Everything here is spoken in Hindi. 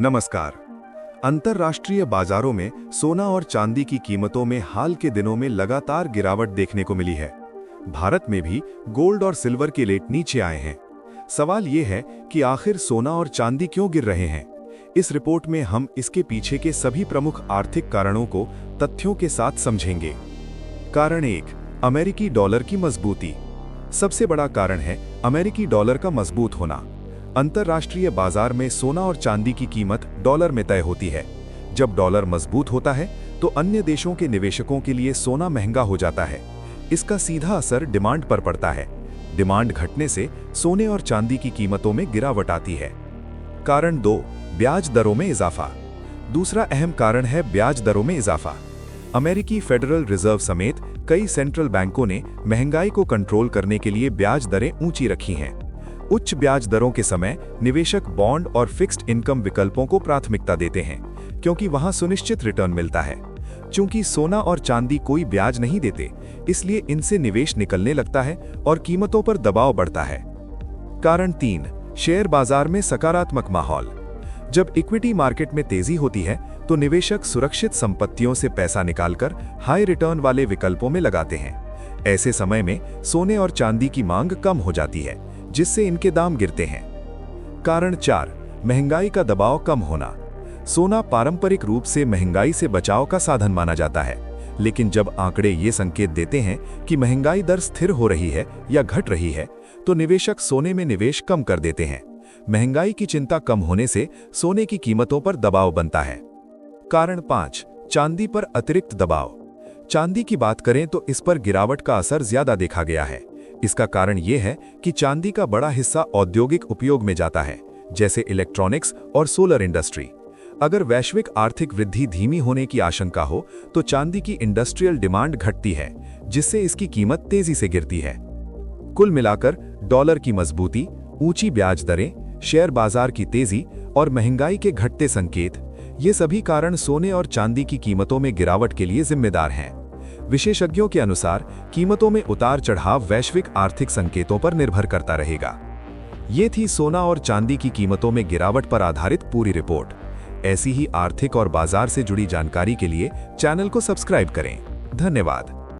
नमस्कार। अंतर्राष्ट्रीय बाजारों में सोना और चांदी की कीमतों में हाल के दिनों में लगातार गिरावट देखने को मिली है। भारत में भी गोल्ड और सिल्वर के रेट नीचे आए हैं। सवाल ये है कि आखिर सोना और चांदी क्यों गिर रहे हैं। इस रिपोर्ट में हम इसके पीछे के सभी प्रमुख आर्थिक कारणों को तथ्यों के साथ समझेंगे। कारण 1, अमेरिकी डॉलर की मजबूती। सबसे बड़ा कारण है अमेरिकी डॉलर का मजबूत होना। अंतर्राष्ट्रीय बाजार में सोना और चांदी की कीमत डॉलर में तय होती है। जब डॉलर मजबूत होता है तो अन्य देशों के निवेशकों के लिए सोना महंगा हो जाता है। इसका सीधा असर डिमांड पर पड़ता है। डिमांड घटने से सोने और चांदी की कीमतों में गिरावट आती है। कारण 2, ब्याज दरों में इजाफा। दूसरा अहम कारण है ब्याज दरों में इजाफा। अमेरिकी फेडरल रिजर्व समेत कई सेंट्रल बैंकों ने महंगाई को कंट्रोल करने के लिए ब्याज दरें ऊंची रखी हैं। उच्च ब्याज दरों के समय निवेशक बॉन्ड और फिक्स्ड इनकम विकल्पों को प्राथमिकता देते हैं, क्योंकि वहां सुनिश्चित रिटर्न मिलता है। चूंकि सोना और चांदी कोई ब्याज नहीं देते, इसलिए इनसे निवेश निकलने लगता है और कीमतों पर दबाव बढ़ता है। कारण 3, शेयर बाजार में सकारात्मक माहौल। जब इक्विटी मार्केट में तेजी होती है तो निवेशक सुरक्षित संपत्तियों से पैसा निकालकर हाई रिटर्न वाले विकल्पों में लगाते हैं। ऐसे समय में सोने और चांदी की मांग कम हो जाती है, जिससे इनके दाम गिरते हैं। कारण 4, महंगाई का दबाव कम होना। सोना पारंपरिक रूप से महंगाई से बचाव का साधन माना जाता है, लेकिन जब आंकड़े ये संकेत देते हैं कि महंगाई दर स्थिर हो रही है या घट रही है, तो निवेशक सोने में निवेश कम कर देते हैं। महंगाई की चिंता कम होने से सोने की कीमतों पर दबाव बनता है। कारण 5, चांदी पर अतिरिक्त दबाव। चांदी की बात करें तो इस पर गिरावट का असर ज्यादा देखा गया है। इसका कारण यह है कि चांदी का बड़ा हिस्सा औद्योगिक उपयोग में जाता है, जैसे इलेक्ट्रॉनिक्स और सोलर इंडस्ट्री। अगर वैश्विक आर्थिक वृद्धि धीमी होने की आशंका हो तो चांदी की इंडस्ट्रियल डिमांड घटती है, जिससे इसकी कीमत तेजी से गिरती है। कुल मिलाकर डॉलर की मजबूती, ऊंची ब्याज दरें, शेयर बाजार की तेजी और महंगाई के घटते संकेत, ये सभी कारण सोने और चांदी की कीमतों में गिरावट के लिए जिम्मेदार हैं। विशेषज्ञों के अनुसार कीमतों में उतार चढ़ाव वैश्विक आर्थिक संकेतों पर निर्भर करता रहेगा। ये थी सोना और चांदी की कीमतों में गिरावट पर आधारित पूरी रिपोर्ट। ऐसी ही आर्थिक और बाजार से जुड़ी जानकारी के लिए चैनल को सब्सक्राइब करें। धन्यवाद।